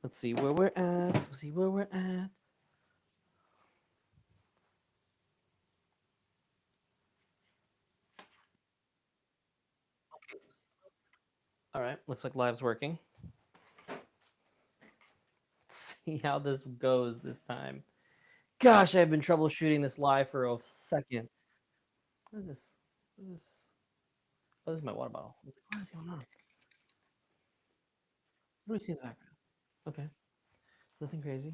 Let's see where we're at. We'll see where we're at. Okay. All right. Looks like live's working. Let's see how this goes this time. Gosh, I've been troubleshooting this live for a second. What is this? What is this? Oh, this is my water bottle. What is going on? What do we see in the background? Okay. Nothing crazy.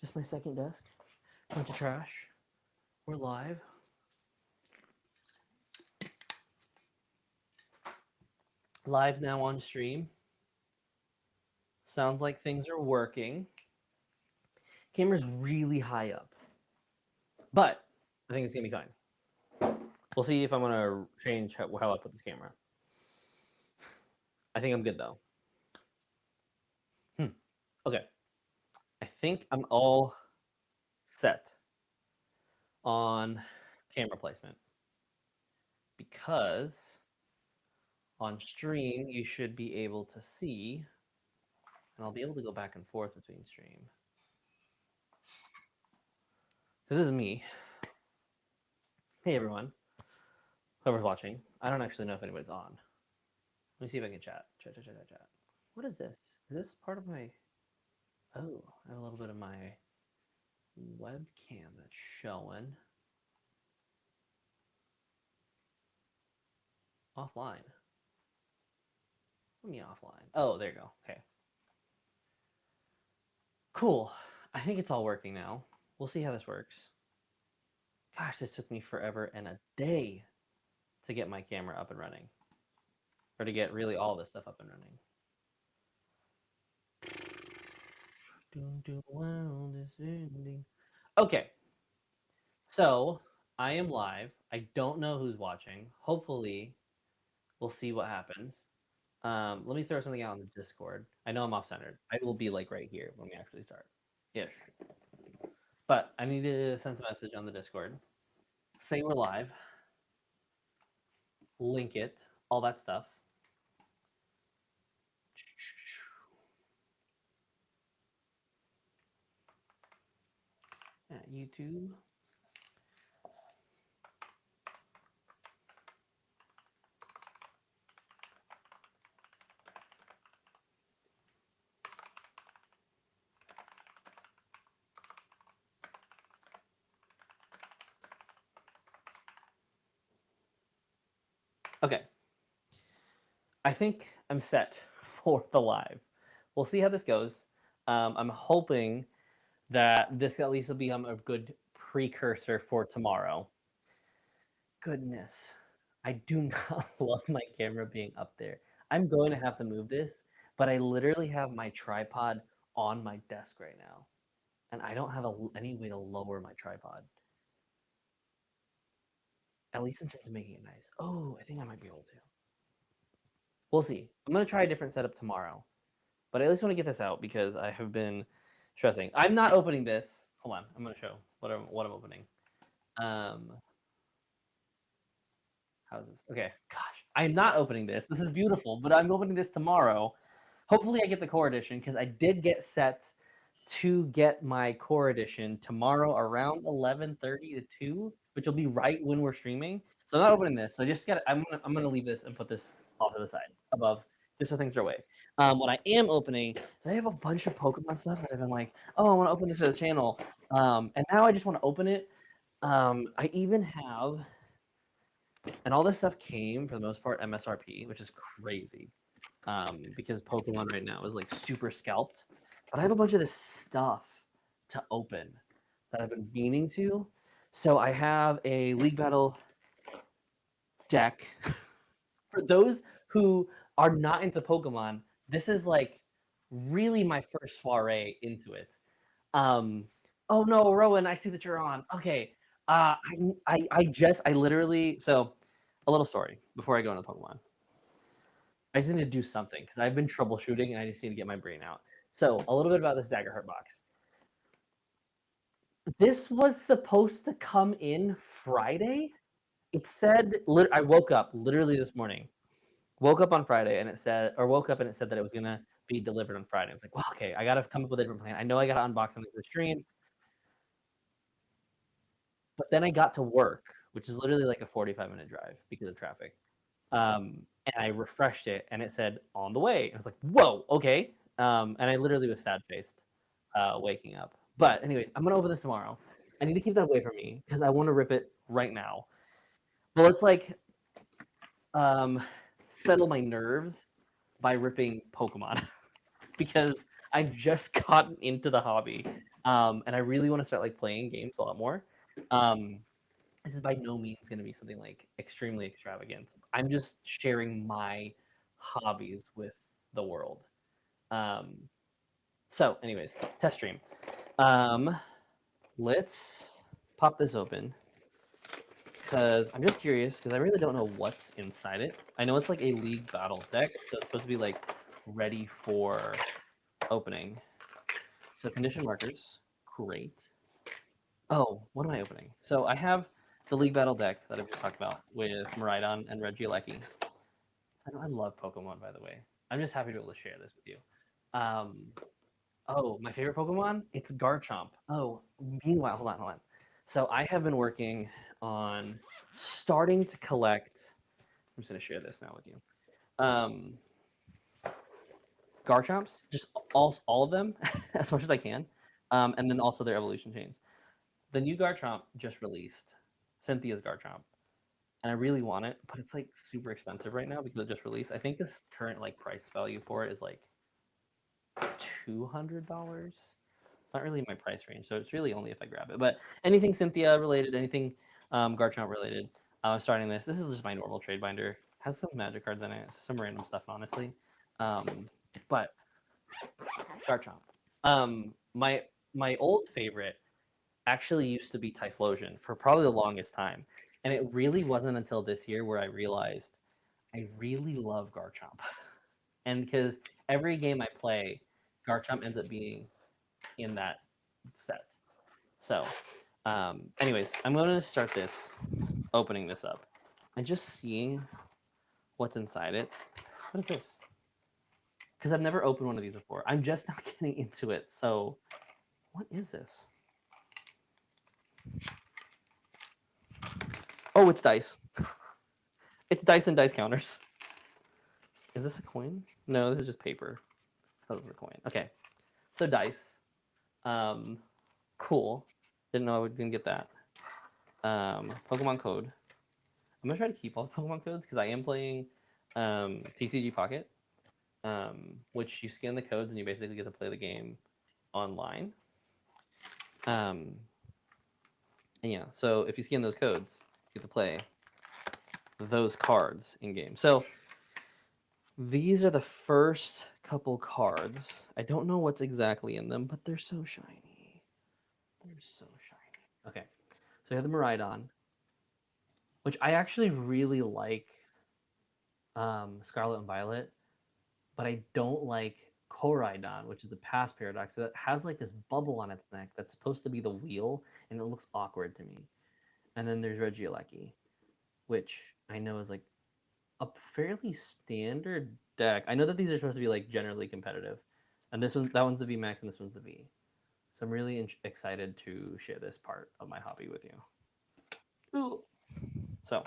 Just my second desk. Bunch of trash. We're live. Live now on stream. Sounds like things are working. Camera's really high up. But I think it's going to be fine. We'll see if I'm going to change how I put this camera. I think I'm good, though. Okay. I think I'm all set on camera placement. Because on stream, you should be able to see, and I'll be able to go back and forth between stream. This is me. Hey, everyone. Whoever's watching. I don't actually know if anybody's on. Let me see if I can chat. Chat. What is this? Is this part of my... Oh, I have a little bit of my webcam that's showing. Offline. Let me offline. Oh, there you go. Okay. Cool. I think it's all working now. We'll see how this works. Gosh, this took me forever and a day to get my camera up and running. Or to get really all this stuff up and running. Okay. So, I am live. I don't know who's watching. Hopefully, we'll see what happens. Let me throw something out on the Discord. I know I'm off-centered. I will be like right here when we actually start. Ish. But I need to send a message on the Discord. Say we're live. Link it. All that stuff. At YouTube. Okay. I think I'm set for the live. We'll see how this goes. I'm hoping that this at least will become a good precursor for tomorrow. Goodness. I do not love my camera being up there. I'm going to have to move this, but I literally have my tripod on my desk right now. And I don't have any way to lower my tripod. At least in terms of making it nice. Oh, I think I might be able to. We'll see. I'm going to try a different setup tomorrow. But I at least want to get this out because I have been stressing. I'm not opening this. Hold on. I'm going to show what I'm opening. How is this? Okay. Gosh, I'm not opening this. This is beautiful, but I'm opening this tomorrow. Hopefully I get the core edition because I did get set to get my core edition tomorrow around 11:30 to 2, which will be right when we're streaming. So I'm not opening this. So just I'm gonna leave this and put this off to the side above, just so things are away. What I am opening is I have a bunch of Pokemon stuff that I've been like, oh, I want to open this for the channel, and now I just want to open it. I even have, and all this stuff came for the most part MSRP, which is crazy, because Pokemon right now is like super scalped. But I have a bunch of this stuff to open that I've been meaning to. So I have a League Battle deck. For those who are not into Pokemon, this is like really my first soiree into it. Oh no, Rowan, I see that you're on. Okay. I literally, so a little story before I go into Pokemon. I just need to do something because I've been troubleshooting and I just need to get my brain out. So a little bit about this Daggerheart box. This was supposed to come in Friday. It said, I woke up literally this morning. Woke up on Friday and it said, or woke up and it said that it was gonna be delivered on Friday. I was like, well, okay, I gotta come up with a different plan. I know I gotta unbox something for the stream, but then I got to work, which is literally like a 45-minute drive because of traffic. And I refreshed it, and it said on the way. And I was like, whoa, okay. And I literally was sad faced, waking up. But anyways, I'm gonna open this tomorrow. I need to keep that away from me because I want to rip it right now. Well, it's like settle my nerves by ripping Pokemon because I've just gotten into the hobby, and I really want to start like playing games a lot more. Um, this is by no means going to be something like extremely extravagant. I'm just sharing my hobbies with the world. Um, so, anyways, test stream. Let's pop this open because I'm just curious because I really don't know what's inside it. I know it's like a league battle deck, so it's supposed to be like ready for opening. So condition markers, great. Oh, what am I opening? So I have the league battle deck that I've just talked about with Miraidon and Regieleki. I love Pokemon, by the way. I'm just happy to be able to share this with you. Oh, my favorite Pokemon? It's Garchomp. Oh, meanwhile, hold on. So I have been working on starting to collect. I'm just going to share this now with you. Garchomps, just all of them, as much as I can, and then also their evolution chains. The new Garchomp just released, Cynthia's Garchomp, and I really want it, but it's like super expensive right now because it just released. I think this current like price value for it is like $200. It's not really my price range, so it's really only if I grab it. But anything Cynthia related, anything Garchomp related, I'm starting this. This is just my normal trade binder. Has some magic cards in it, some random stuff, honestly. But Garchomp. My old favorite actually used to be Typhlosion for probably the longest time. And it really wasn't until this year where I realized I really love Garchomp. And because every game I play, Garchomp ends up being in that set. So, anyways, I'm going to start this, opening this up, and just seeing what's inside it. What is this? Because I've never opened one of these before. I'm just now getting into it. So, what is this? Oh, it's dice. It's dice and dice counters. Is this a coin? No, this is just paper. That was a coin. Okay, so dice. Cool. Didn't know I didn't get that. Pokemon code. I'm gonna try to keep all the Pokemon codes because I am playing TCG Pocket, which you scan the codes and you basically get to play the game online. And yeah, so if you scan those codes, you get to play those cards in game. So these are the first couple cards. I don't know what's exactly in them, but they're so shiny. They're so shiny. Okay, so we have the Miraidon, which I actually really like Scarlet and Violet, but I don't like Koraidon, which is the past paradox. That has like this bubble on its neck that's supposed to be the wheel, and it looks awkward to me. And then there's Regieleki, which I know is like a fairly standard deck. I know that these are supposed to be like generally competitive, and that one's the V Max and this one's the V. So I'm really excited to share this part of my hobby with you. Ooh. So,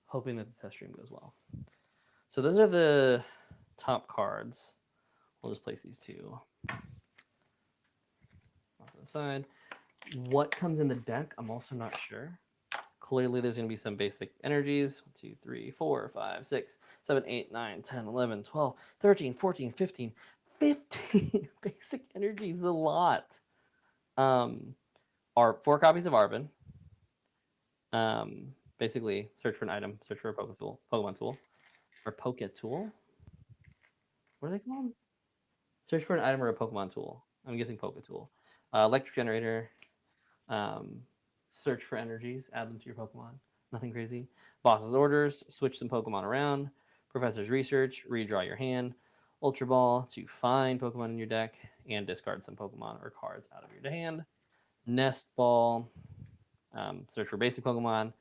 hoping that the test stream goes well. So those are the top cards. We'll just place these two off to the side. What comes in the deck, I'm also not sure. Clearly, there's going to be some basic energies. 1, 2, 3, 4, 5, 6, 7, 8, 9, 10, 11, 12, 13, 14, 15. 15 basic energies, a lot. Are 4 copies of Arbin. Basically, search for an item, search for a Pokemon tool, or Poketool. What are they called? Search for an item or a Pokemon tool. I'm guessing Poketool. Electric generator. Search for energies. Add them to your Pokemon. Nothing crazy. Boss's orders. Switch some Pokemon around. Professor's research. Redraw your hand. Ultra Ball to find Pokemon in your deck and discard some Pokemon or cards out of your hand. Nest Ball. Search for basic Pokemon.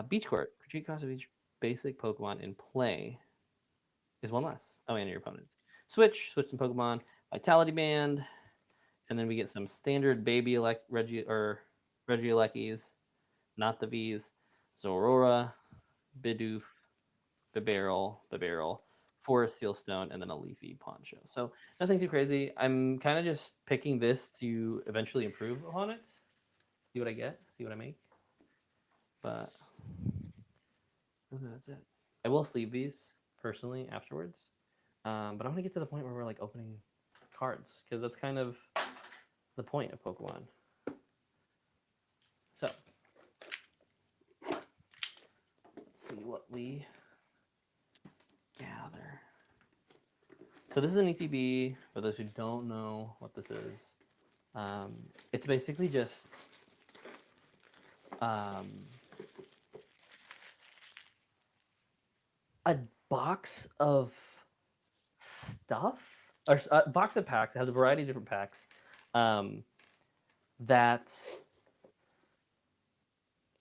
Beach Court. Critique cost of each basic Pokemon in play. is one less. Oh, and your opponent. Switch some Pokemon. Vitality Band, and then we get some standard baby Regielekis, not the V's. Zorora, Bidoof, Bibarel, Forest Sealstone, and then a Leafy Poncho. So nothing too crazy. I'm kind of just picking this to eventually improve upon it. See what I get, see what I make. But that's it. I will sleeve these personally afterwards. But I want to get to the point where we're like opening cards, because that's kind of the point of Pokemon. So let's see what we gather. So this is an ETB, for those who don't know what this is. It's basically just a box of stuff, or a box of packs. It has a variety of different packs that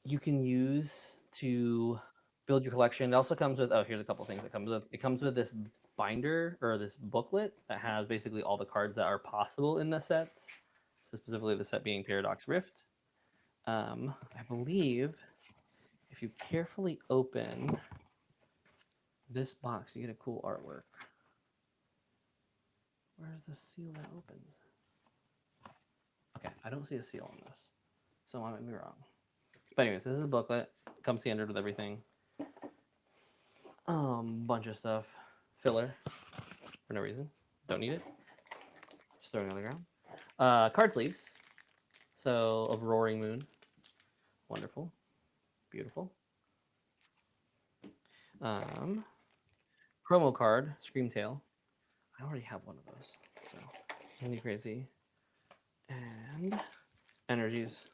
you can use to build your collection. It also comes with, oh, here's a couple things it comes with. It comes with this binder, or this booklet, that has basically all the cards that are possible in the sets. So specifically the set being Paradox Rift. I believe if you carefully open this box, you get a cool artwork. Where's the seal that opens? Okay, I don't see a seal on this, so I might be wrong. But anyways, this is a booklet. Comes standard with everything. Bunch of stuff. Filler for no reason. Don't need it. Just throwing it on the ground. Card sleeves. So of Roaring Moon. Wonderful. Beautiful. Promo card, Screamtail. I already have one of those. So Candy Crazy. And energies.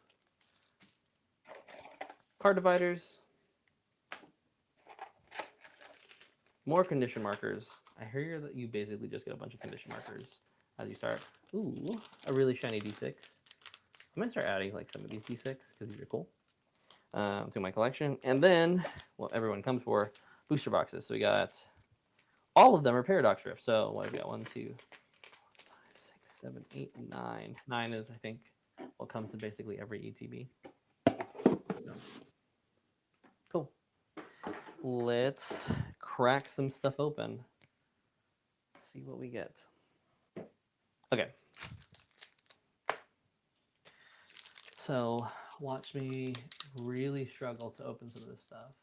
Card dividers. More condition markers. I hear that you basically just get a bunch of condition markers as you start. Ooh, a really shiny D6. I'm gonna start adding like some of these D6 because these are cool to my collection. And then what everyone comes for, booster boxes. So we got all of them are Paradox Rift. So what have we got? 1, 2, 4, 5, 6, 7, 8, 9. 9 is, I think, what comes to basically every ETB. So cool. Let's crack some stuff open. Let's see what we get. Okay. So watch me really struggle to open some of this stuff.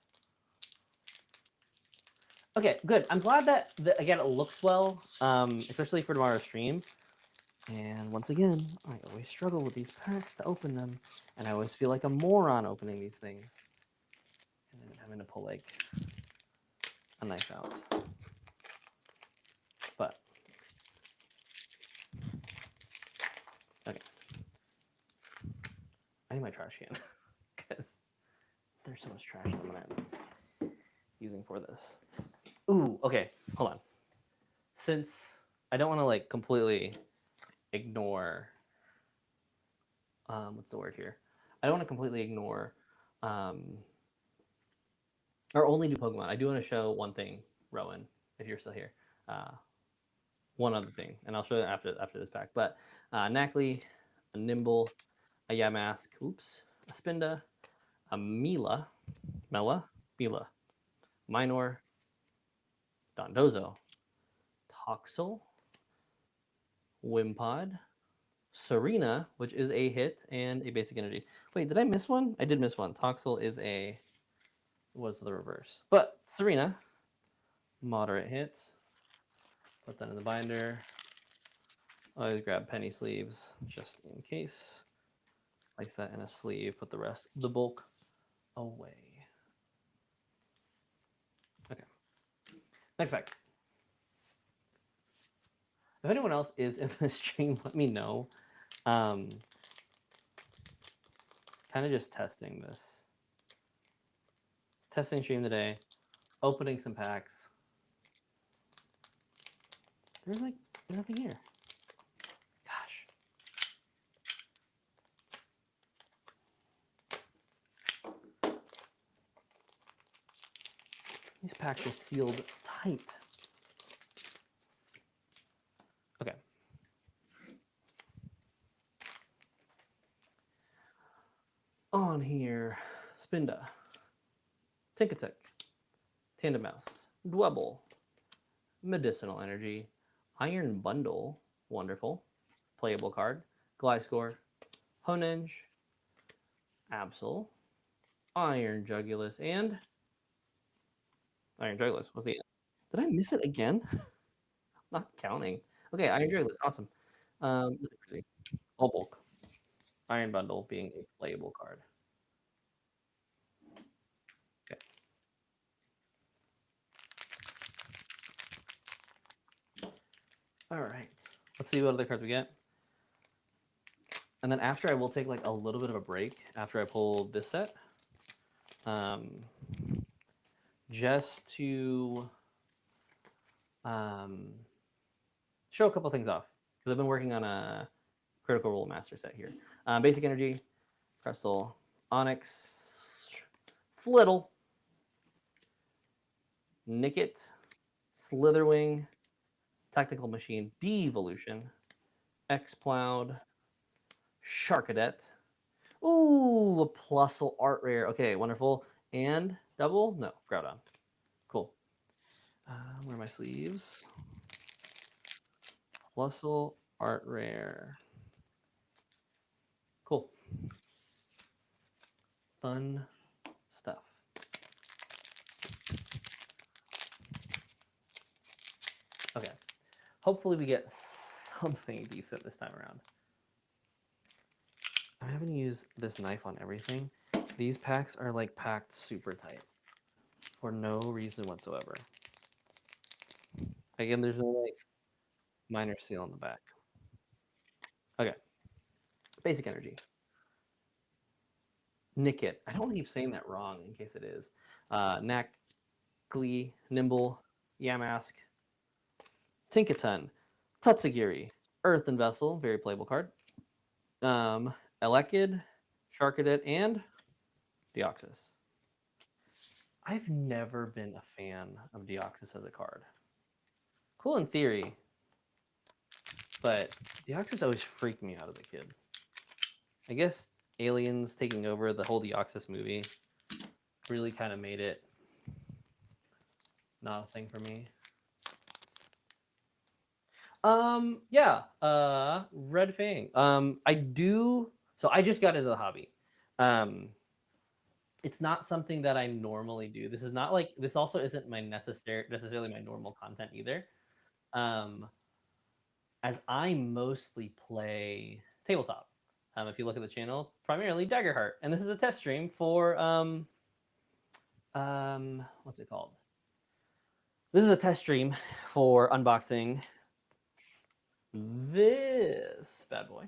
Okay, good. I'm glad that, again, it looks well, especially for tomorrow's stream. And once again, I always struggle with these packs to open them, and I always feel like a moron opening these things. And then having to pull like a knife out. But okay. I need my trash can because there's so much trash that I'm using for this. Ooh, okay, hold on. Since I don't want to like completely ignore, what's the word here? I don't want to completely ignore, or only do Pokemon. I do want to show one thing, Rowan, if you're still here. One other thing, and I'll show it after this pack. But Knackley, a Nimble, a Yamask, oops, a Spinda, a Mila, Minor, Dondozo, Toxel, Wimpod, Serena, which is a hit, and a basic energy. Wait, did I miss one? I did miss one. Toxel is was the reverse. But Serena, moderate hit. Put that in the binder. Always grab penny sleeves just in case. Place that in a sleeve. Put the rest, the bulk, away. Okay. Next pack. If anyone else is in the stream, let me know. Kind of just testing this. Testing stream today. Opening some packs. There's like nothing here. Gosh. These packs are sealed tight. on here. Spinda. Tinkatuk. Tandemaus. Dwebble. Medicinal Energy. Iron Bundle. Wonderful. Playable card. Gliscor. Honenge. Absol. Iron Jugulus. And Iron Jugulus. What's the end? Did I miss it again? Not counting. Okay, Iron Jugulus. Awesome. All bulk. Iron Bundle being a playable card. Okay. All right. Let's see what other cards we get. And then after, I will take like a little bit of a break after I pull this set. Just to show a couple things off. Because I've been working on a Critical Role Master set here. Basic Energy, Crystal, Onyx, Flittle, Nickit, Slitherwing, Tactical Machine, Devolution, X-Cloud, Sharkadet. Ooh, a Plusle art rare. Okay, wonderful. And double? No, Groudon. Cool. Where are my sleeves? Plusle art rare. Cool. Fun stuff. Okay. Hopefully we get something decent this time around. I'm having to use this knife on everything. These packs are like packed super tight for no reason whatsoever. Again, there's no like minor seal on the back. Okay. Basic Energy. Nickit. I don't want to keep saying that wrong in case it is. Glee, Nimble, Yamask, Tinkaton, Tatsugiri, Earthen Vessel, very playable card. Elekid, Sharkadet, and Deoxys. I've never been a fan of Deoxys as a card. Cool in theory, but Deoxys always freaked me out as a kid. I guess Aliens taking over the whole Deoxys movie really kind of made it not a thing for me. Yeah, Red Fang. I do. So I just got into the hobby. It's not something that I normally do. This is not like this. Also, isn't my necessarily my normal content either. As I mostly play tabletop. If you look at the channel, primarily Daggerheart, and this is a test stream for what's it called? This is a test stream for unboxing this bad boy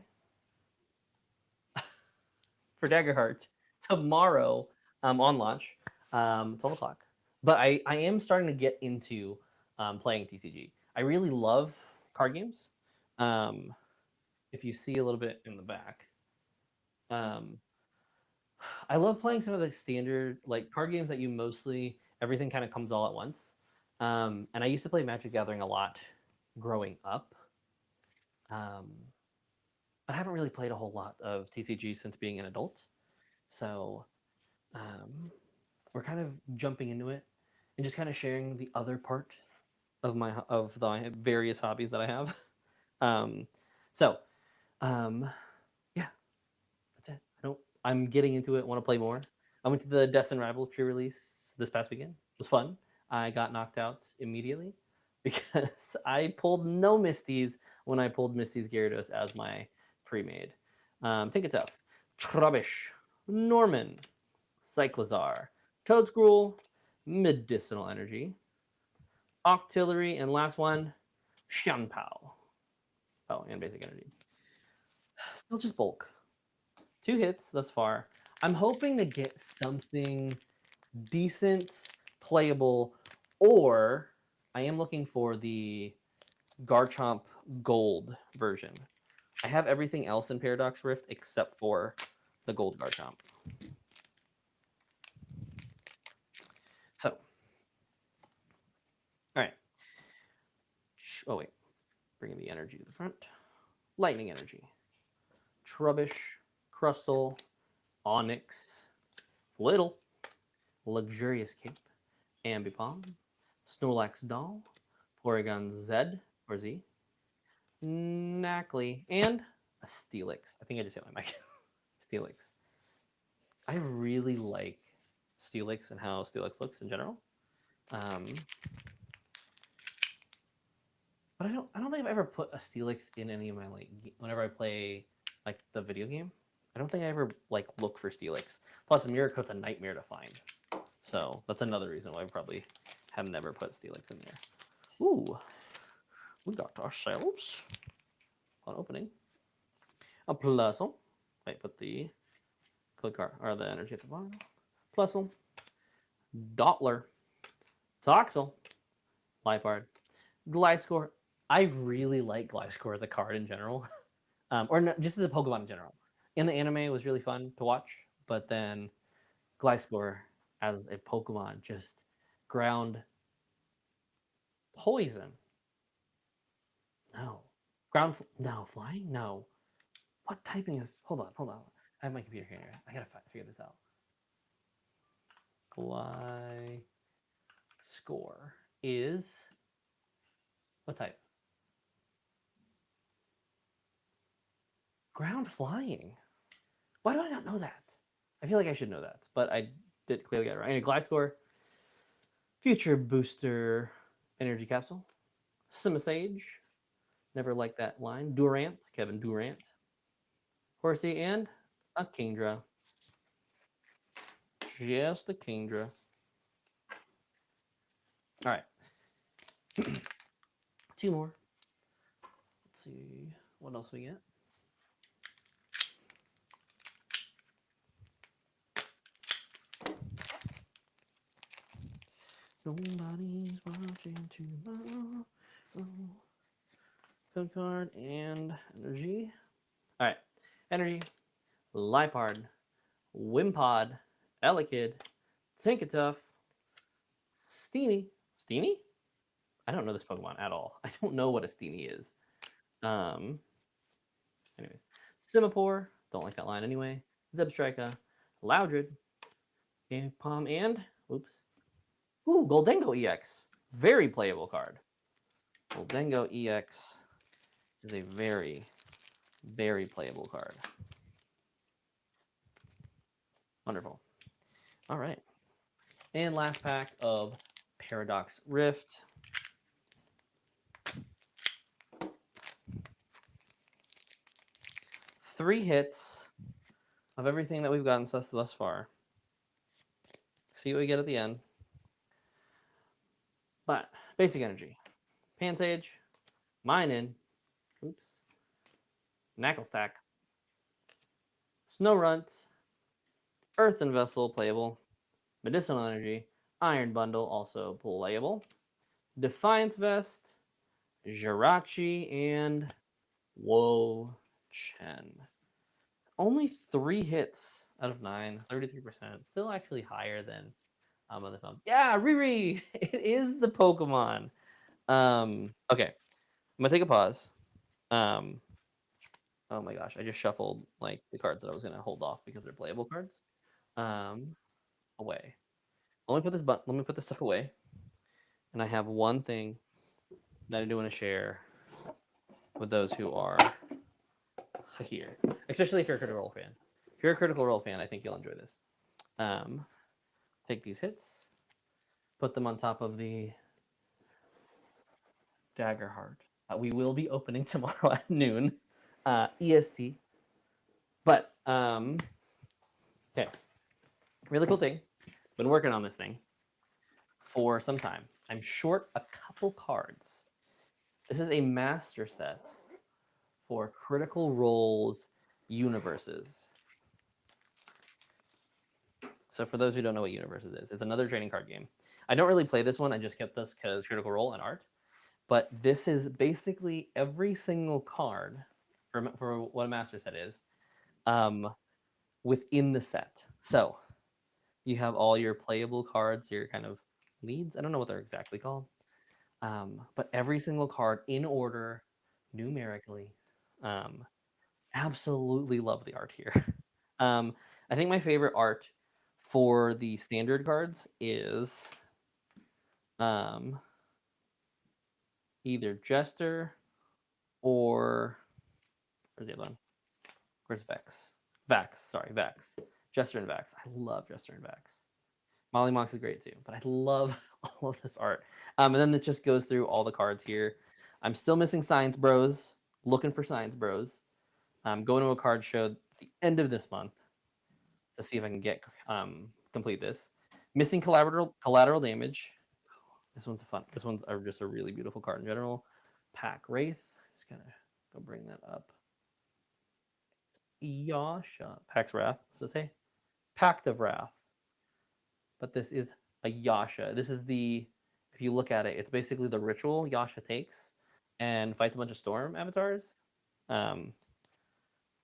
for Daggerheart tomorrow on launch, 12 o'clock. But I am starting to get into playing TCG. I really love card games. If you see a little bit in the back, I love playing some of the standard like card games that you mostly everything kind of comes all at once. And I used to play Magic Gathering a lot growing up. But I haven't really played a whole lot of TCG since being an adult. So we're kind of jumping into it and just kind of sharing the other part of the various hobbies that I have. So yeah, that's it. I'm getting into it. Want to play more? I went to the Destin Rival pre-release this past weekend. It was fun. I got knocked out immediately because I pulled no Misties when I pulled Misty's Gyarados as my pre-made. Tinkatuff, Trubbish, Norman, Cyclizar, Toadscruel, Medicinal Energy, Octillery, and last one, Xianpao. Oh, and Basic Energy. Still just bulk. 2 hits thus far. I'm hoping to get something decent, playable, or I am looking for the Garchomp Gold version. I have everything else in Paradox Rift except for the Gold Garchomp. So, all right. Oh, wait. Bringing the energy to the front. Lightning Energy. Trubbish, Crustle, Onyx, Little, Luxurious Cape, Ambipom, Snorlax Doll, Porygon Z or Z, Knackley, and a Steelix. I think I just hit my mic. Steelix. I really like Steelix and how Steelix looks in general. But I don't think I've ever put a Steelix in any of my whenever I play like the video game. I don't think I ever like look for Steelix. Plus, Miraco's a nightmare to find, so that's another reason why I probably have never put Steelix in there. Ooh, we got ourselves on opening a Plusle. Wait, put the code card or the energy at the bottom. Plusle, Doppler, Toxel, Liepard, Gliscor. I really like Gliscor as a card in general, or not, just as a Pokemon in general. In the anime, it was really fun to watch, but then Gliscor as a Pokemon, just ground poison. No, no flying. No, what typing is? Hold on. I have my computer here. I gotta figure this out. Gliscor is what type? Ground flying. Why do I not know that? I feel like I should know that, but I did clearly get it right. Anyway, Gliscor, Future Booster Energy Capsule, Simisage, never liked that line, Durant, Kevin Durant, Horsey, and a Kingdra. Just a Kingdra. All right. 2 more. Let's see what else we get. Nobody's watching tomorrow. Code card and energy. All right. Energy, Liepard, Wimpod, Elekid, Tinkatuff, Steenie. Steenie? I don't know this Pokemon at all. I don't know what a Steenie is. Anyways, Simipour. Don't like that line anyway. Zebstrika, Loudred, Palm, and oops. Ooh, Goldengo EX. Very playable card. Goldengo EX is a very, very playable card. Wonderful. All right. And last pack of Paradox Rift. Three hits of everything that we've gotten thus far. See what we get at the end. But basic energy. Pansage, Minun, oops, Knacklestack, Snorunt, Earthen Vessel, playable, Medicinal Energy, Iron Bundle, also playable, Defiance Vest, Jirachi, and Wo-Chen. Only 3 hits out of 9, 33%. Still actually higher than other films. Yeah, Riri! It is the Pokemon. Okay, I'm gonna take a pause. Oh my gosh, I just shuffled like the cards that I was gonna hold off because they're playable cards. Away. Let me put this stuff away. And I have one thing that I do want to share with those who are here, especially if you're a Critical Role fan. If you're a Critical Role fan, I think you'll enjoy this. Take these hits, put them on top of the Daggerheart. We will be opening tomorrow at noon, EST. But okay, really cool thing. Been working on this thing for some time. I'm short a couple cards. This is a master set for Critical Role's universes. So for those who don't know what universes is, it's another trading card game. I don't really play this one. I just kept this because Critical Role and art. But this is basically every single card for what a master set is within the set. So you have all your playable cards, your kind of leads. I don't know what they're exactly called. But every single card in order, numerically. Absolutely love the art here. I think my favorite art for the standard cards is either Jester or where's the other one? Where's Vex? Vax, sorry, Vex. Jester and Vax. I love Jester and Vax. Molly Mox is great too, but I love all of this art. And then it just goes through all the cards here. I'm still missing Science Bros. Looking for Science Bros. I'm going to a card show at the end of this month to see if I can get complete this. Missing collateral damage. This one's fun. This one's just a really beautiful card in general. Pack Wraith. Just gotta go bring that up. Yasha. Pack's Wrath. What does it say? Pact of Wrath. But this is a Yasha. This is the, if you look at it, it's basically the ritual Yasha takes and fights a bunch of storm avatars. And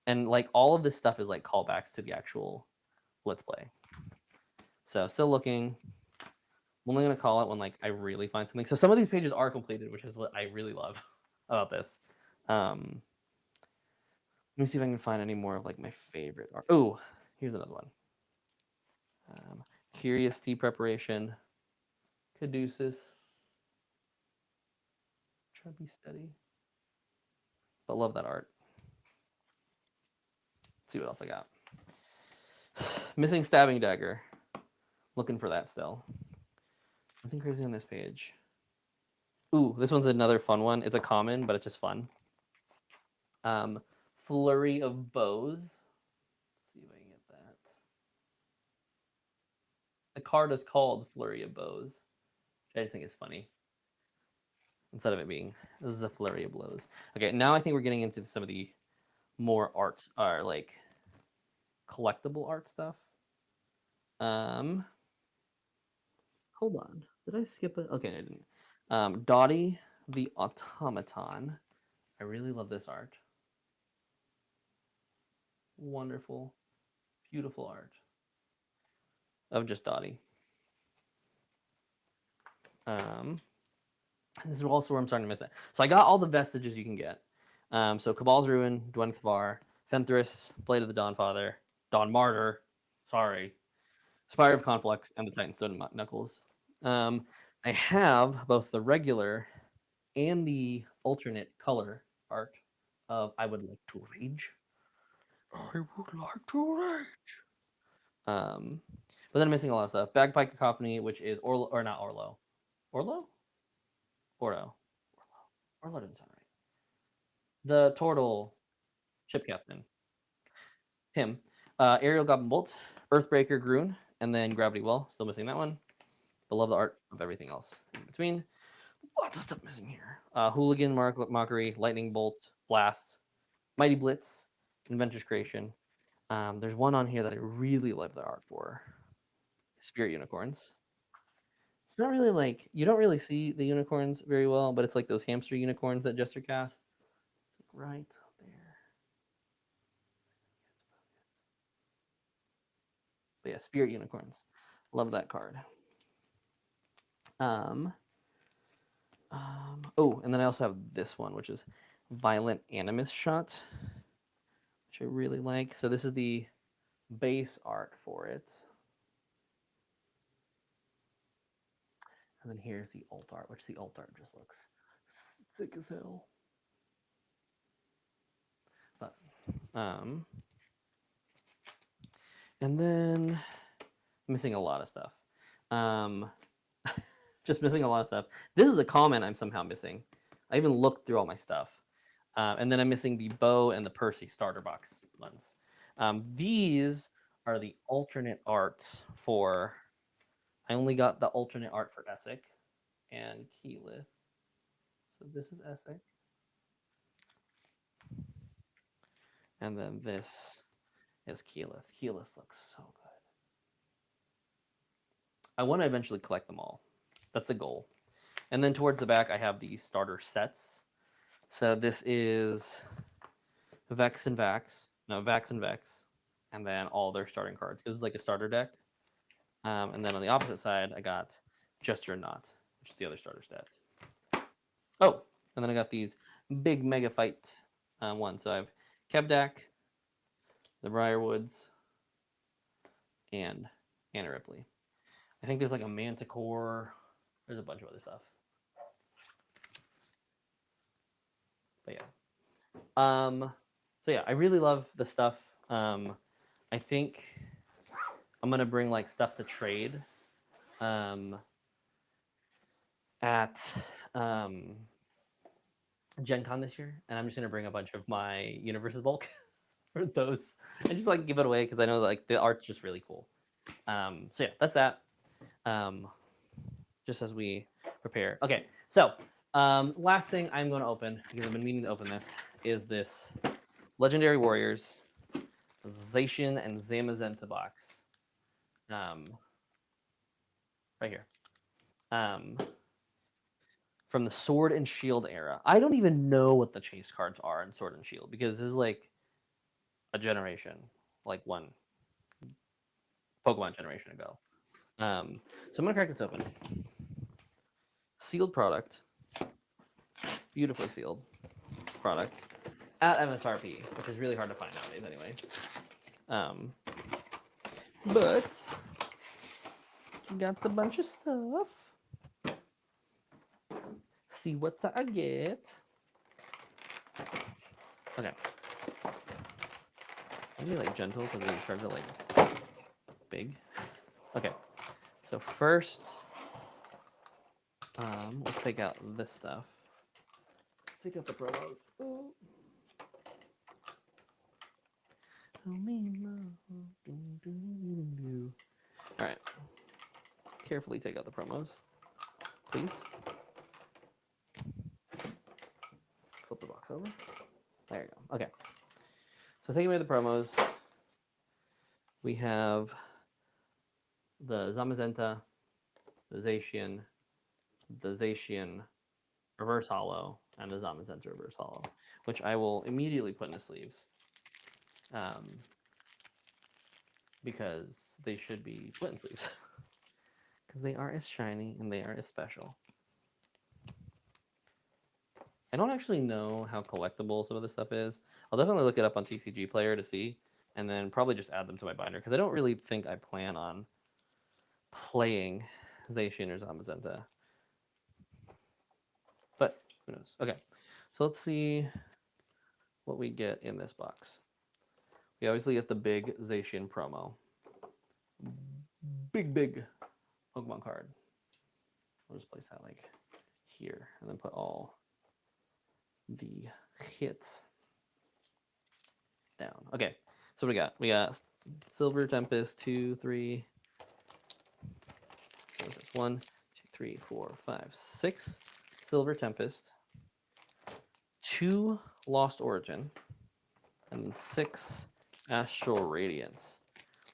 like all of this stuff is like callbacks to the actual Let's Play. So still looking. I'm only gonna call it when like I really find something. So some of these pages are completed, which is what I really love about this. Let me see if I can find any more of like my favorite art. Oh, here's another one. Curious Tea Preparation. Caduceus. Try to be steady. But love that art. Let's see what else I got. Missing Stabbing Dagger. Looking for that still. Nothing crazy on this page. Ooh, this one's another fun one. It's a common, but it's just fun. Flurry of Bows. Let's see if I can get that. The card is called Flurry of Bows. I just think it's funny. Instead of it being, this is a flurry of blows. Okay, now I think we're getting into some of the more arts, are like collectible art stuff. Hold on, did I skip it? Okay, I didn't. Dottie the Automaton. I really love this art. Wonderful, beautiful art of just Dottie. And this is also where I'm starting to miss it. So I got all the vestiges you can get. So Cabal's Ruin, Dwyneth Var, Fenthras, Blade of the Dawnfather, Dawn Martyr, sorry, Spire of Conflux, and the Titanstone Knuckles. I have both the regular and the alternate color art of I Would Like to Rage. I would like to rage. But then I'm missing a lot of stuff. Bagpipe Cacophony, which is Orlo, or not Orlo. Orlo? Orlo. Orlo doesn't sound right. The Turtle ship captain. Him. Aerial Goblin Bolt, Earthbreaker Groon, and then Gravity Well. Still missing that one. But love the art of everything else in between. Lots of stuff missing here. Hooligan Mockery, Lightning Bolt, Blast, Mighty Blitz, Inventor's Creation. There's one on here that I really love the art for. Spirit Unicorns. It's not really like, you don't really see the unicorns very well, but it's like those hamster unicorns that Jester cast. It's like right there. But yeah, Spirit Unicorns. Love that card. Oh, and then I also have this one, which is Violent Animus Shot, which I really like. So this is the base art for it. And then here's the alt art, which the alt art just looks sick as hell. But, and then missing a lot of stuff. Just missing a lot of stuff. This is a comment I'm somehow missing. I even looked through all my stuff. And then I'm missing the Bo and the Percy starter box ones. These are the alternate arts for, I only got the alternate art for Essek and Keyleth. So this is Essek. And then this is Keyleth. Keyleth looks so good. I want to eventually collect them all. That's the goal. And then towards the back, I have the starter sets. So this is Vex and Vax. No, Vax and Vex. And then all their starting cards. This is like a starter deck. And then on the opposite side, I got Jester and Not, which is the other starter stats. Oh, and then I got these big mega fight ones. So I have Kevdak, the Briarwoods, and Anna Ripley. I think there's like a Manticore. There's a bunch of other stuff. But yeah. So yeah, I really love the stuff. I think I'm gonna bring like stuff to trade at Gen Con this year, and I'm just gonna bring a bunch of my Universes bulk for those and just like give it away because I know like the art's just really cool. So yeah, that's that. Just as we prepare. Okay, so last thing I'm going to open because I've been meaning to open this is this Legendary Warriors Zacian and Zamazenta box. Right here. From the Sword and Shield era. I don't even know what the chase cards are in Sword and Shield because this is like a generation, like one Pokemon generation ago. So I'm gonna crack this open. Sealed product, beautifully sealed product at MSRP, which is really hard to find nowadays anyway. But got a bunch of stuff. See what I get. Okay. Maybe like gentle because these cards are like big. Okay. So first, let's take out this stuff. Let's take out the promos. Oh. All right. Carefully take out the promos, please. Flip the box over. There you go. Okay. So taking away the promos, we have the Zamazenta, the Zacian Reverse Hollow, and the Zamazenta Reverse Hollow, which I will immediately put in the sleeves because they should be put in sleeves because they are as shiny and they are as special. I don't actually know how collectible some of this stuff is. I'll definitely look it up on TCG Player to see, and then probably just add them to my binder because I don't really think I plan on playing Zacian or Zamazenta. But who knows? Okay, so let's see what we get in this box. We obviously get the big Zacian promo. Big Pokemon card. We'll just place that like here and then put all the hits down. Okay, so what we got? We got Silver Tempest, 2, 3. So this 1, 2, 3, 4, 5, 6 Silver Tempest, 2 Lost Origin, and 6 Astral Radiance,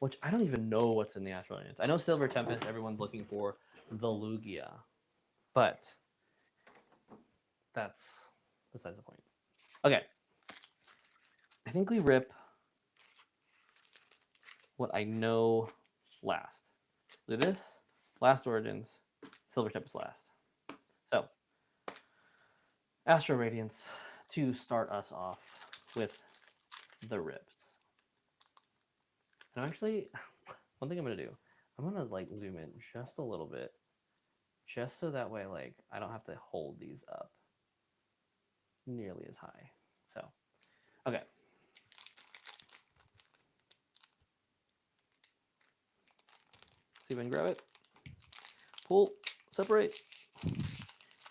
which I don't even know what's in the Astral Radiance. I know Silver Tempest, everyone's looking for the Lugia, but that's besides the point. Okay. I think we rip what I know last. Do this, Last Origins, Silver Tempest last. So, Astral Radiance to start us off with the rips. And actually, one thing I'm gonna do, I'm gonna like zoom in just a little bit, just so that way like I don't have to hold these up nearly as high. So, okay. See if I can grab it. Pull, separate,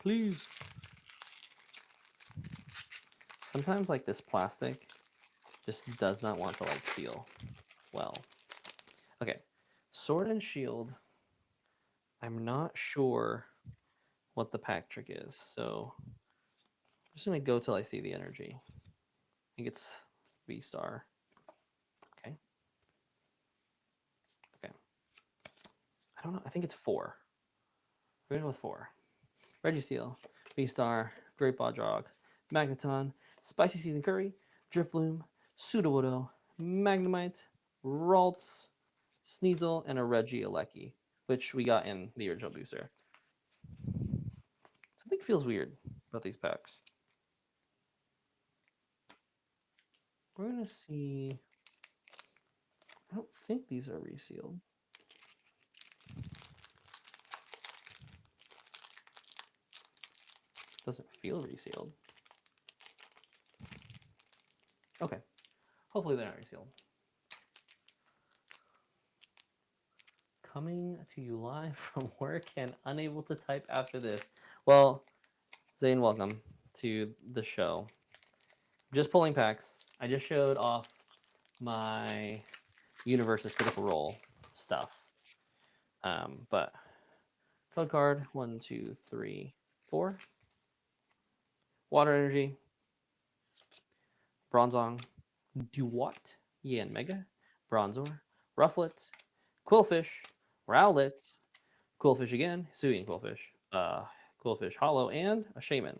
please. Sometimes like this plastic just does not want to like seal well. Okay, Sword and Shield. I'm not sure what the pack trick is, so I'm just gonna go till I see the energy. I think it's V-Star. Okay. Okay. I don't know. I think it's 4. We're gonna go with 4. Registeel, V-Star, Great Bodrog, Magneton, Spicy Seasoned Curry, Drifloom, Sudowoodo, Magnemite, Ralts, Sneasel, and a Regieleki, which we got in the original booster. Something feels weird about these packs. We're gonna see. I don't think these are resealed. Doesn't feel resealed. Okay. Hopefully they're not resealed. Coming to you live from work and unable to type after this. Well, Zane, welcome to the show. Just pulling packs. I just showed off my Universe's Critical Role stuff. But code card 1, 2, 3, 4. Water Energy, Bronzong, Duwat, Yan Mega, Bronzor, Rufflet, Quillfish, Rowlet, Quillfish again, Hisuian Quillfish, Quillfish Hollow, and a Shaman.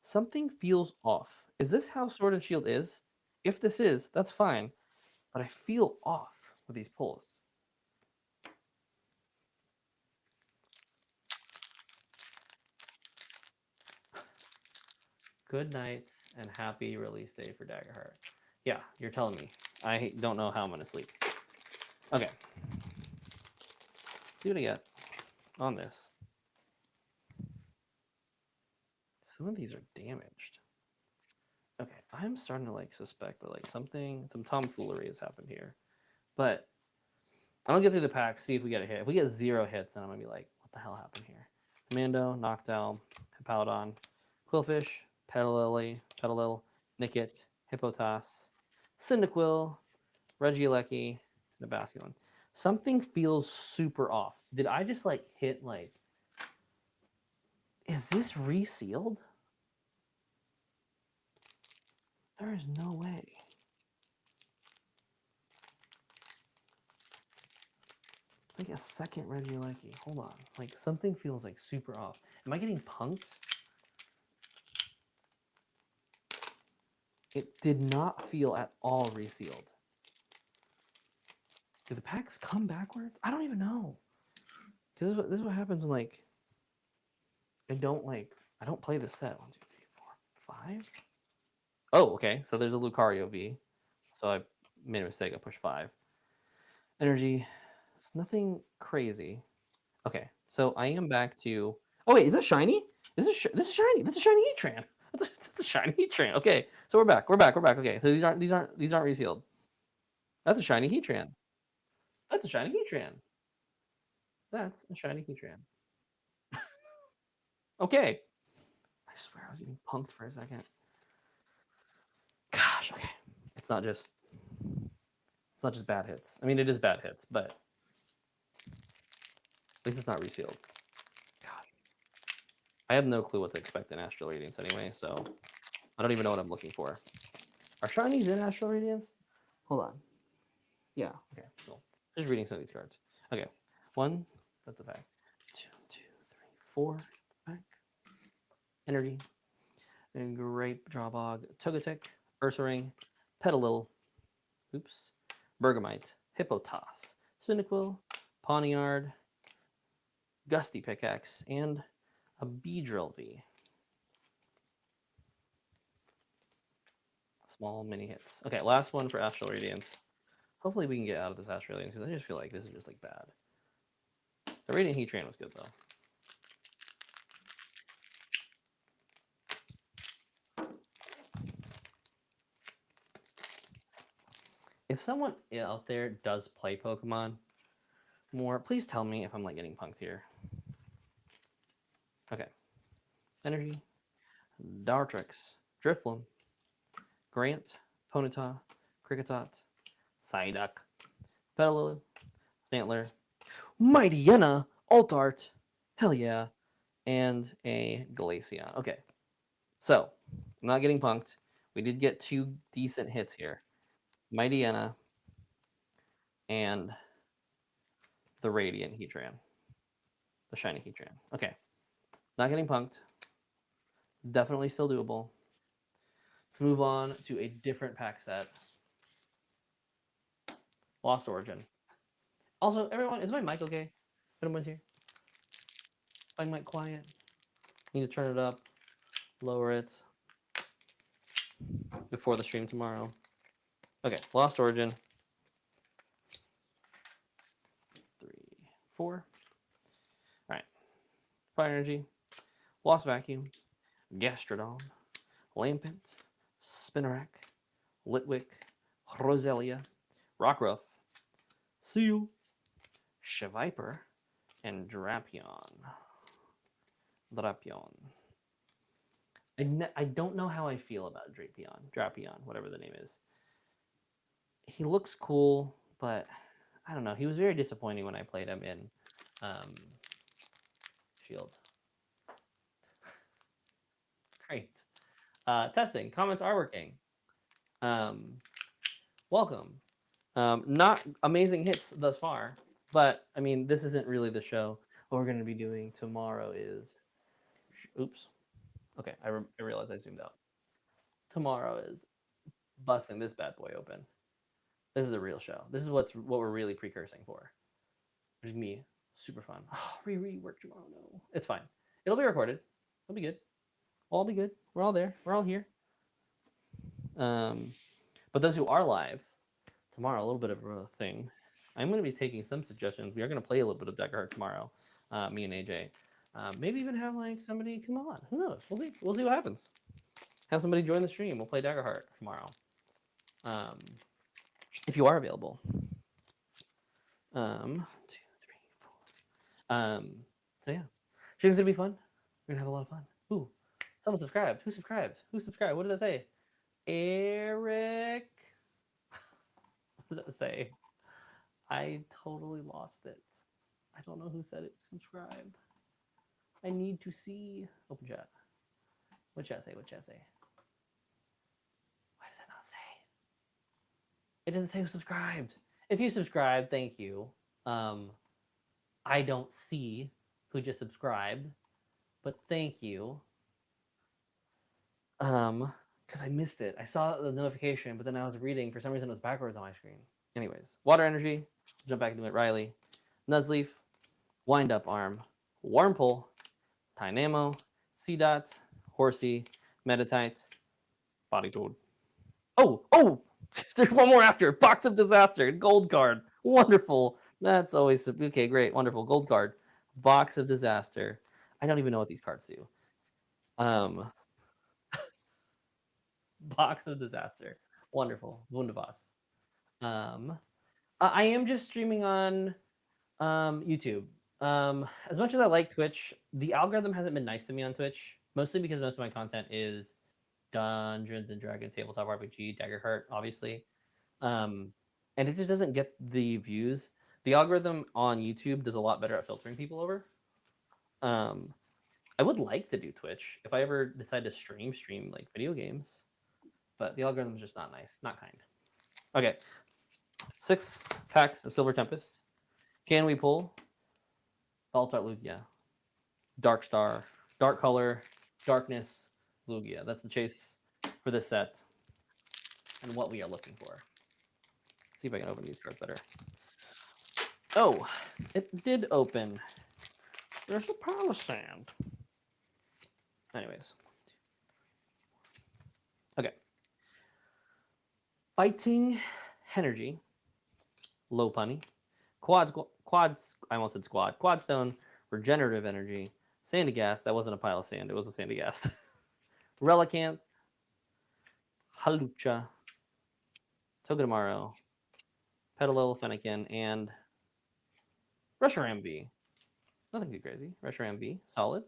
Something feels off. Is this how Sword and Shield is? If this is, that's fine. But I feel off with these pulls. Good night and happy release day for Daggerheart. Yeah, you're telling me. I don't know how I'm going to sleep. Okay. See what I get on this. Some of these are damaged. Okay, I'm starting to like suspect that like some tomfoolery has happened here. But I'm gonna get through the pack, see if we get a hit. If we get 0 hits, then I'm gonna be like, what the hell happened here? Commando, Noctowl, Hippowdon, Quillfish, Petalil, Nickit, Hippotas, Cyndaquil, Regieleki, and a Basculin. Something feels super off. Did I just like hit like, is this resealed? There is no way. It's like a second Regieleki. Hold on. Like something feels like super off. Am I getting punked? It did not feel at all resealed. Do the packs come backwards? I don't even know. Because this is what happens when like I don't play this set. 1, 2, 3, 4, 5. Oh, okay. So there's a Lucario V. So I made a mistake. I pushed 5. Energy. It's nothing crazy. Okay. So I am back to. Oh wait, is that shiny? This is shiny. That's a shiny Heatran. That's a shiny Heatran. Okay. So we're back. Okay. So these aren't resealed. That's a shiny Heatran. That's a shiny Heatran. That's a shiny Heatran. Okay. I swear I was getting punked for a second. Gosh, okay. It's not just bad hits. I mean, it is bad hits, but at least it's not resealed. Gosh. I have no clue what to expect in Astral Radiance anyway, so I don't even know what I'm looking for. Are shinies in Astral Radiance? Hold on. Yeah, okay, cool. Just reading some of these cards. Okay. 1, that's a pack. 2, 2, 3, 4, pack. Energy. And Grape, Drawbog, Togetic, Ursaring, Petalil, oops, Bergamite, Hippotas, Cyndaquil, Pawniard, Gusty Pickaxe, and a Beedrill V. Small mini hits. Okay, last one for Astral Radiance. Hopefully we can get out of this Astral Radiance because I just feel like this is just like bad. The Radiant Heatran was good though. If someone out there does play Pokemon more, please tell me if I'm like getting punked here. Okay. Energy, Dartrix, Drifloon, Grant, Ponyta, Kricketot, Psyduck, Petalil, Stantler, Mightyena, Altart, hell yeah, and a Glaceon. Okay. So, I'm not getting punked. We did get 2 decent hits here. Mightyena and the Radiant Heatran. The Shiny Heatran. Okay. Not getting punked. Definitely still doable. Let's move on to a different pack set. Lost Origin. Also, everyone, is my mic okay? Everyone's here? Is my mic quiet? Need to turn it up, lower it before the stream tomorrow. Okay, Lost Origin. 4. All right. Fire Energy, Lost Vacuum, Gastrodon, Lampent, Spinarak, Litwick, Roselia, Rockruff, Seal, Shiviper, and Drapion. I don't know how I feel about Drapion, whatever the name is. He looks cool, but I don't know. He was very disappointing when I played him in Shield. Great. Testing. Comments are working. Welcome. Not amazing hits thus far, but I mean, this isn't really the show. What we're going to be doing tomorrow is... Oops. Okay, I realized I zoomed out. Tomorrow is busting this bad boy open. This is the real show. This is what we're really precursing for. Which is me. Super fun. Oh, work tomorrow. No, it's fine. It'll be recorded. It'll be good. We'll all be good. We're all there. We're all here. But those who are live tomorrow, a little bit of a thing. I'm going to be taking some suggestions. We are going to play a little bit of Daggerheart tomorrow. Me and AJ. Maybe even have like somebody come on. Who knows? We'll see. We'll see what happens. Have somebody join the stream. We'll play Daggerheart tomorrow. If you are available. 2, 3, 4. So yeah, stream's gonna be fun. We're gonna have a lot of fun. Ooh, someone subscribed. Who subscribed? Who subscribed? What does that say? Eric. What does that say? I totally lost it. I don't know who said it. Subscribed. I need to see. Open chat. What chat say? What chat say? Why does it not say? It doesn't say who subscribed. If you subscribed, thank you. I don't see who just subscribed, but thank you. Because I missed it. I saw the notification, but then I was reading. For some reason, it was backwards on my screen. Anyways, Water Energy. Jump back into it. Riley, Nuzleaf, Wind Up Arm, Wurmple, Tynamo, Seedot, Horsey, Metatite, Body Toad. Oh! There's one more after. Box of Disaster. Gold card. Wonderful. That's always... Okay, great. Wonderful. Gold card. Box of Disaster. I don't even know what these cards do. Box of Disaster. Wonderful. Wunderbass. I am just streaming on YouTube. As much as I like Twitch, the algorithm hasn't been nice to me on Twitch, mostly because most of my content is Dungeons and Dragons, tabletop RPG, Daggerheart, obviously. And it just doesn't get the views. The algorithm on YouTube does a lot better at filtering people over. I would like to do Twitch if I ever decide to stream like video games, but the algorithm is just not nice, not kind. Okay, 6 packs of Silver Tempest. Can we pull Baltart Lugia, Dark Star, Dark Color, Darkness, Lugia? That's the chase for this set and what we are looking for. Let's see if I can open these cards better. Oh, it did open. There's a pile of sand. Anyways. Okay. Fighting Energy, Lopunny, Quads, I almost said Squad, Quadstone, Regenerative Energy, Sandygast, that wasn't a pile of sand, it was a Sandygast, Relicanth, Halucha, Togedemaru, Petalil, Fennekin, and Reshiram V. Nothing too crazy. Reshiram V, solid.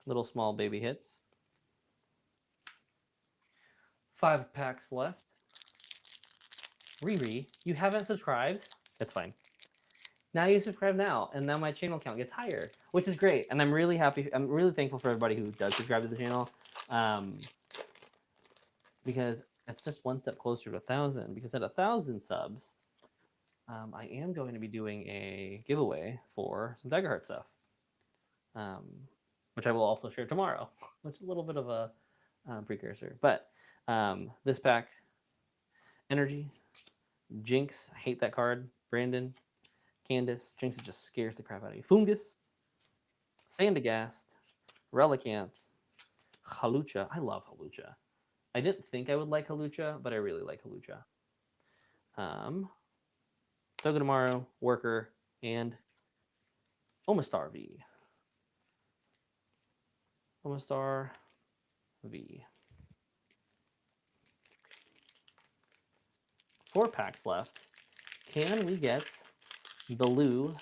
Little small baby hits. 5 packs left. Riri, you haven't subscribed? That's fine. Now you subscribe now, and now my channel count gets higher, which is great. And I'm really happy. I'm really thankful for everybody who does subscribe to the channel, because it's just one step closer to 1,000. Because at 1,000 subs, I am going to be doing a giveaway for some Daggerheart stuff, which I will also share tomorrow, which is a little bit of a precursor. But this pack, Energy, Jinx, I hate that card. Brandon, Candace, Jinx just scares the crap out of you. Fungus, Sandygast, Relicanth, Halucha. I love Halucha. I didn't think I would like Halucha, but I really like Halucha. Togedemaru, Worker, and Omastar V. Omastar V. 4 packs left. Can we get the Lugia?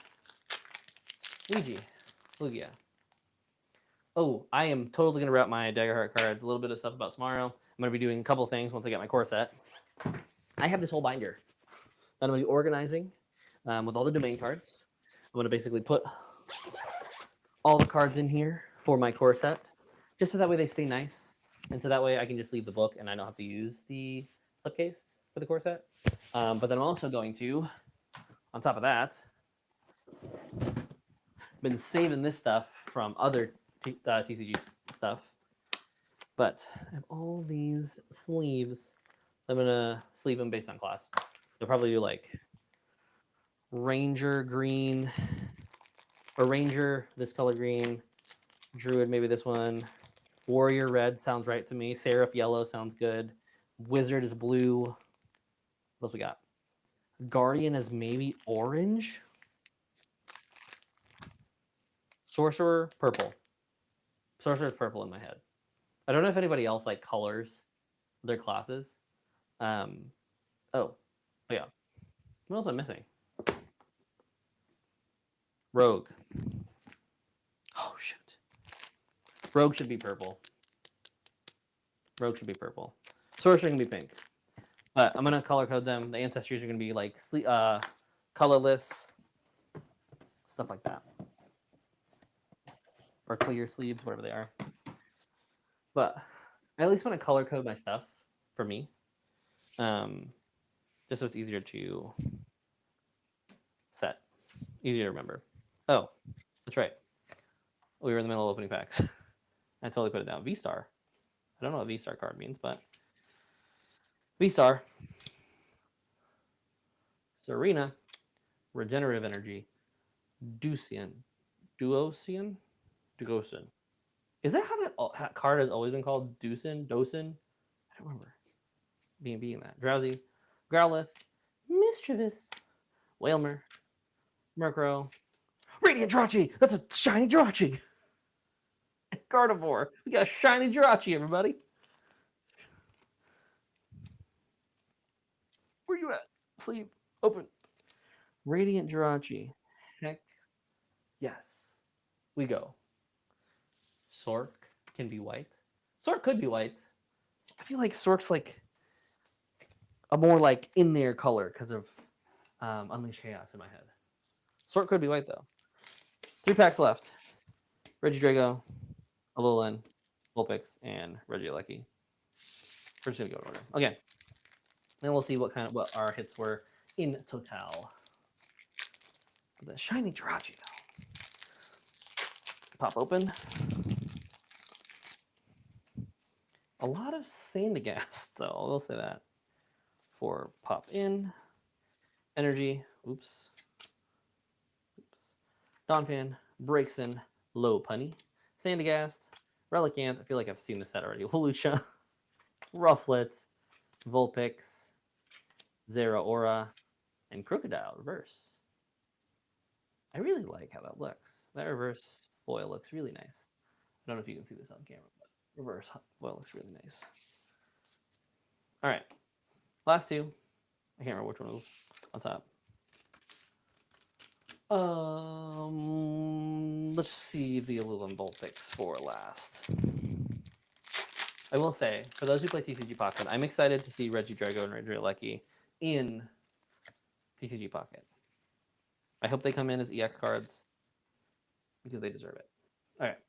Oh, I am totally going to wrap my Daggerheart cards. A little bit of stuff about tomorrow. I'm going to be doing a couple things once I get my core set. I have this whole binder that I'm going to be organizing with all the domain cards. I'm going to basically put all the cards in here for my core set, just so that way they stay nice. And so that way I can just leave the book and I don't have to use the slipcase for the core set. But then I'm also going to, on top of that, been saving this stuff from other TCG stuff. But I have all these sleeves. I'm going to sleeve them based on class. So probably do like Ranger green, or Ranger this color green, Druid maybe this one, Warrior red sounds right to me, Seraph yellow sounds good, Wizard is blue. What else we got? Guardian is maybe orange. Sorcerer purple. Sorcerer's purple in my head. I don't know if anybody else like colors their classes. Oh yeah. What else am I missing? Rogue. Oh shoot. Rogue should be purple. Rogue should be purple. Sorcerer can be pink. But I'm gonna color code them. The ancestries are gonna be like colorless, stuff like that, or clear sleeves, whatever they are. But I at least want to color code my stuff for me, just so it's easier to set, easier to remember. Oh, that's right. We were in the middle of opening packs. I totally put it down. V-Star. I don't know what V-Star card means, but V-Star. Serena. Regenerative Energy. Duosian. Is that how that card has always been called? Dosin? I don't remember being that. Drowsy. Growlithe. Mischievous. Whalmer. Murkrow. Radiant Jirachi! That's a shiny Jirachi! Gardevoir. We got a shiny Jirachi, everybody. Where you at? Sleeve. Open. Radiant Jirachi. Heck yes. We go. Sork can be white. Sork could be white. I feel like Sork's like a more like in there color because of Unleash Chaos in my head. Sork could be white though. 3 packs left. Regidrago, Alolan, Vulpix, and Regieleki. We're just gonna go in order. Okay. Then we'll see what our hits were in total. The shiny Jirachi though. Pop open. A lot of Sandygast, though. I will say that. For pop in. Energy. Oops. Donphan. Braixen. Lopunny. Sandygast. Relicanth. I feel like I've seen this set already. Holucha. Rufflet. Vulpix. Zeraora. And Crocodile. Reverse. I really like how that looks. That reverse foil looks really nice. I don't know if you can see this on camera, but reverse foil looks really nice. All right. Last two. I can't remember which one was on top. Let's see the Alolan Vulpix for last. I will say, for those who play TCG Pocket, I'm excited to see Regidrago and Regieleki in TCG Pocket. I hope they come in as EX cards because they deserve it. All right.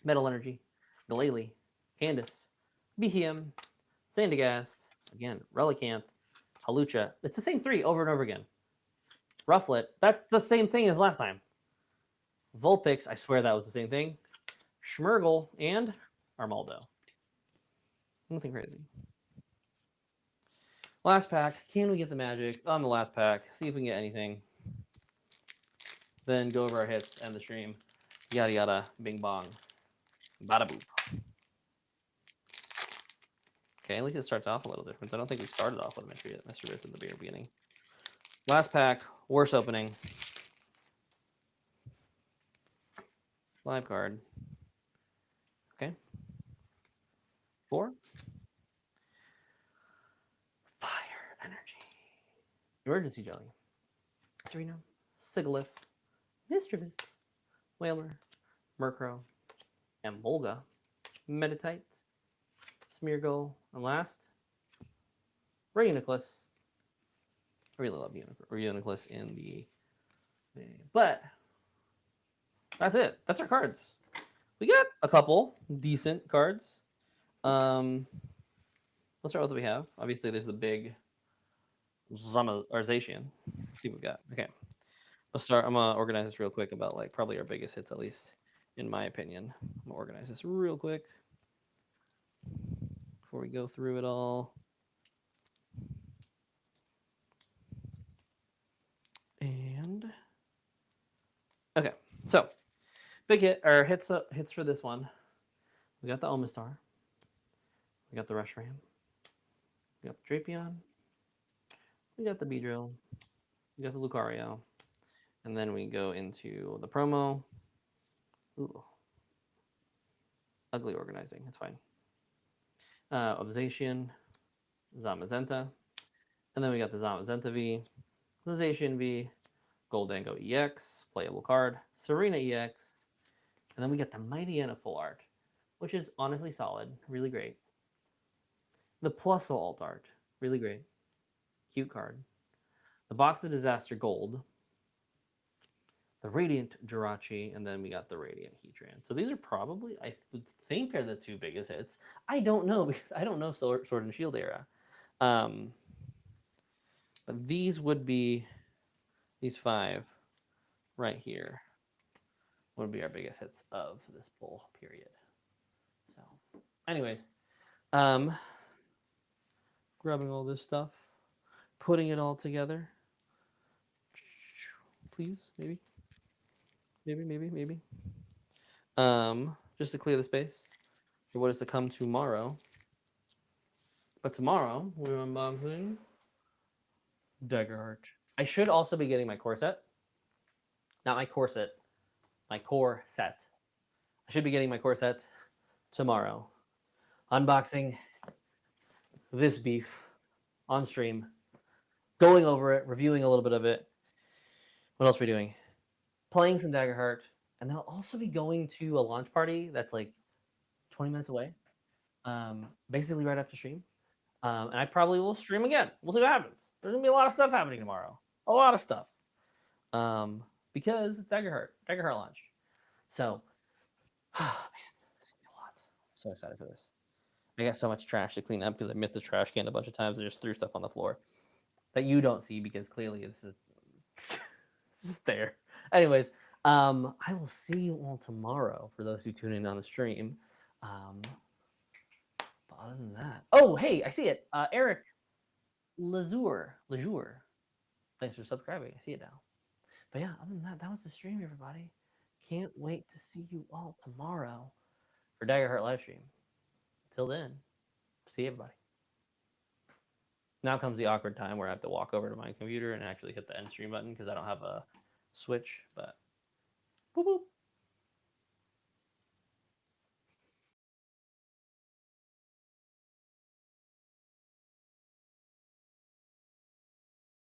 Metal Energy, Glalie, Candace, Behem, Sandygast, again, Relicanth, Holucha. It's the same 3 over and over again. Rufflet, that's the same thing as last time. Vulpix, I swear that was the same thing. Schmergle, and Armaldo. Nothing crazy. Last pack. Can we get the magic on the last pack? See if we can get anything. Then go over our hits and the stream. Yada yada, bing bong. Bada boop. Okay, at least it starts off a little different. I don't think we started off with a Mischievous at the beginning. Last pack, worst opening. Live card. Okay. 4. Fire energy. Emergency jelly. Serena. Sigilyph. Mischievous. Whaler. Murkrow. And Volga. Meditite. Smeargle. And last, Reuniclus. I really love Reuniclus in the... But that's it. That's our cards. We got a couple decent cards. Let's start with what we have. Obviously, there's the big Zacian. Let's see what we got. Okay. Let's start. I'm going to organize this real quick about like probably our biggest hits, at least in my opinion. I'm going to organize this real quick before we go through it all. And okay, so big hit or hits for this one. We got the Omastar. We got the Reshiram. We got the Drapion. We got the Beedrill. We got the Lucario. And then we go into the promo. Ooh. Ugly organizing. That's fine. Of Zacian, Zamazenta. And then we got the Zamazenta V, the Zacian V, Goldango EX, playable card, Serena EX. And then we got the Mightyena full art, which is honestly solid. Really great. The Plusle alt art. Really great. Cute card. The Box of Disaster Gold. The Radiant Jirachi, and then we got the Radiant Heatran. So these are probably, I would think, are the two biggest hits. I don't know because I don't know Sword and Shield era. But these would be, these 5 right here would be our biggest hits of this pull period. So anyways, grabbing all this stuff, putting it all together. Please, maybe. Just to clear the space for what is to come tomorrow. But tomorrow we're unboxing Daggerheart. I should also be getting my core set. Not my core set. My core set. I should be getting my core set tomorrow. Unboxing this beef on stream. Going over it, reviewing a little bit of it. What else are we doing? Playing some Daggerheart. And then I'll also be going to a launch party that's like 20 minutes away. Basically right after stream. And I probably will stream again. We'll see what happens. There's going to be a lot of stuff happening tomorrow. A lot of stuff. Because it's Daggerheart launch. So, man, this is going to be a lot. I'm so excited for this. I got so much trash to clean up because I missed the trash can a bunch of times and just threw stuff on the floor that you don't see because clearly this is just there. Anyways, I will see you all tomorrow for those who tune in on the stream. But other than that, oh hey, I see it. Eric Lejour. Thanks for subscribing. I see it now. But yeah, other than that, that was the stream, everybody. Can't wait to see you all tomorrow for Daggerheart live stream. Until then, see everybody. Now comes the awkward time where I have to walk over to my computer and actually hit the end stream button because I don't have a switch. But boop boop.